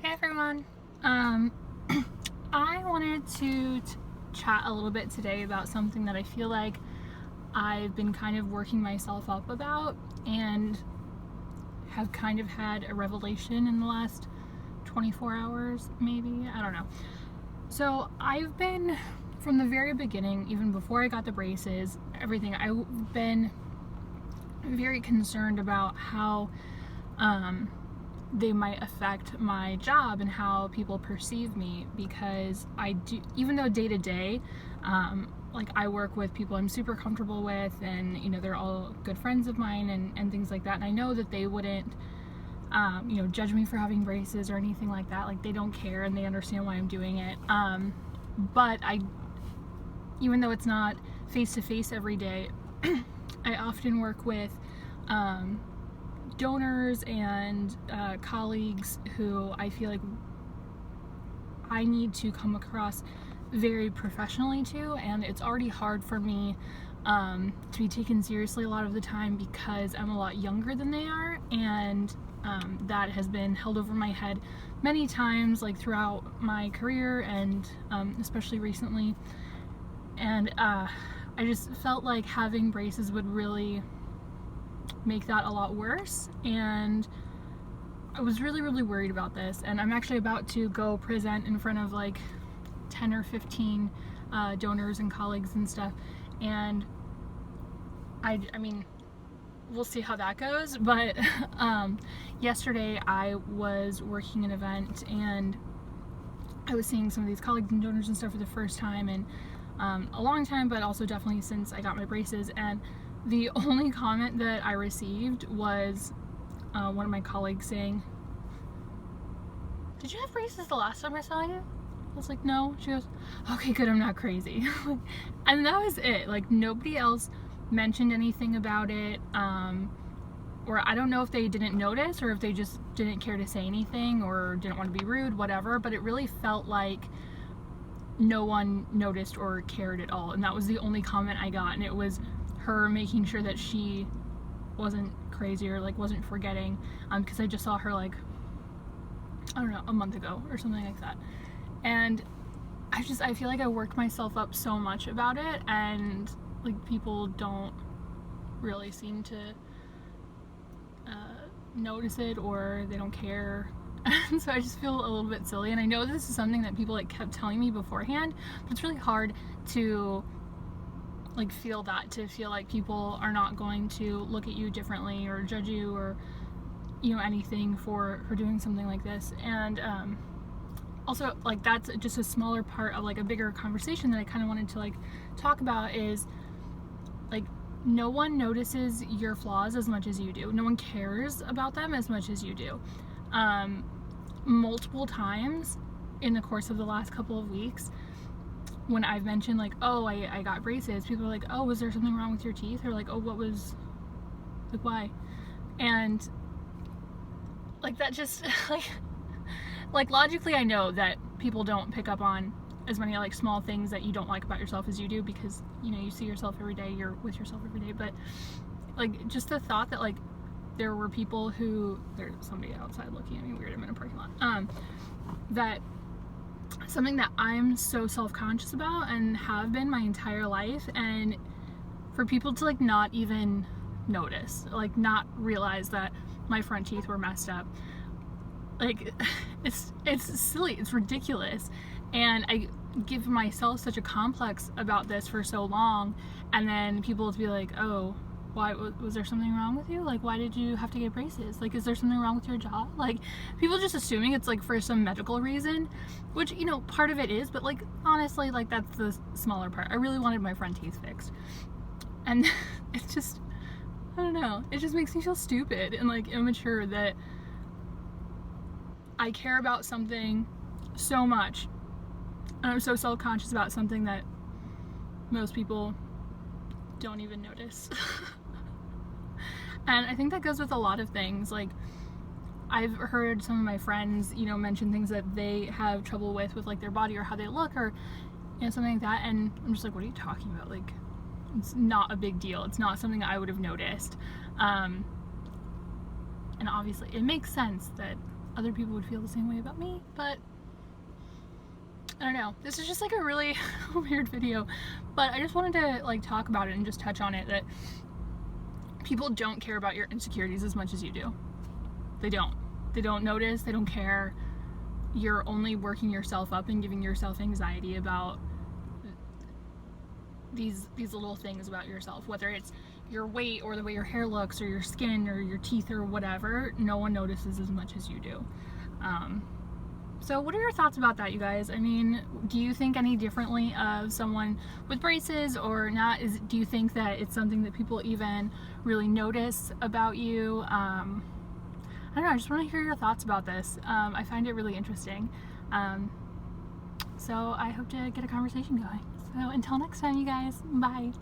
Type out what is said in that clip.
Hey everyone. Um, I wanted to chat a little bit today about something that I feel like I've been kind of working myself up about and have kind of had a revelation in the last 24 hours, maybe. I don't know. So I've been, from the very beginning, even before I got the braces, everything, I've been very concerned about how they might affect my job and how people perceive me, because I do, even though day to day, like I work with people I'm super comfortable with, and they're all good friends of mine and things like that, and I know that they wouldn't judge me for having braces or anything like that. Like, they don't care and they understand why I'm doing it. But even though it's not face to face every day, I often work with donors and colleagues who I feel like I need to come across very professionally to, and it's already hard for me to be taken seriously a lot of the time because I'm a lot younger than they are, and that has been held over my head many times, like throughout my career, and especially recently. And I just felt like having braces would really make that a lot worse, and I was really worried about this. And I'm actually about to go present in front of like 10 or 15 donors and colleagues and stuff, and I mean, we'll see how that goes. But yesterday I was working an event and I was seeing some of these colleagues and donors and stuff for the first time in a long time, but also definitely since I got my braces. And the only comment that I received was one of my colleagues saying, "Did you have braces the last time I saw you?" I was like, "No." She goes, "Okay, good, I'm not crazy." And that was it. Like, nobody else mentioned anything about it, or I don't know if they didn't notice or if they just didn't care to say anything or didn't want to be rude, whatever, but it really felt like no one noticed or cared at all. And that was the only comment I got, and it was her making sure that she wasn't crazy or like wasn't forgetting, because I just saw her like, I don't know, a month ago or something like that. And I feel like I worked myself up so much about it, and like people don't really seem to notice it, or they don't care. And so I just feel a little bit silly, and I know this is something that people like kept telling me beforehand, but it's really hard to like feel like people are not going to look at you differently or judge you or anything for doing something like this. And also, like, that's just a smaller part of like a bigger conversation that I kind of wanted to like talk about, is like, no one notices your flaws as much as you do. No one cares about them as much as you do. Multiple times in the course of the last couple of weeks, when I've mentioned like, oh, I got braces, people are like, oh, was there something wrong with your teeth? Or like, oh, what was, like, why? And like, that just like logically I know that people don't pick up on as many like small things that you don't like about yourself as you do, because you see yourself every day, you're with yourself every day. But like, just the thought that like there were people who, there's somebody outside looking at me weird, I'm in a parking lot, that something that I'm so self-conscious about and have been my entire life, and for people to like not even notice, like not realize that my front teeth were messed up, like it's silly, it's ridiculous. And I give myself such a complex about this for so long, and then people to be like, oh, why, was there something wrong with you? Like, why did you have to get braces? Like, is there something wrong with your jaw? Like, people just assuming it's like for some medical reason, which part of it is, but like honestly, like, that's the smaller part. I really wanted my front teeth fixed, and it's just, I don't know, it just makes me feel stupid and like immature that I care about something so much, and I'm so self-conscious about something that most people don't even notice. And I think that goes with a lot of things. Like, I've heard some of my friends, mention things that they have trouble with like their body or how they look, or something like that, and I'm just like, what are you talking about? Like, it's not a big deal. It's not something I would have noticed. And obviously it makes sense that other people would feel the same way about me, but I don't know. This is just like a really weird video, but I just wanted to like talk about it and just touch on it, that people don't care about your insecurities as much as you do. They don't notice, they don't care. You're only working yourself up and giving yourself anxiety about these little things about yourself, whether it's your weight or the way your hair looks or your skin or your teeth or whatever. No one notices as much as you do. So what are your thoughts about that, you guys? I mean, do you think any differently of someone with braces or not? Do you think that it's something that people even really notice about you? I don't know, I just want to hear your thoughts about this. I find it really interesting. So I hope to get a conversation going. So until next time, you guys, bye.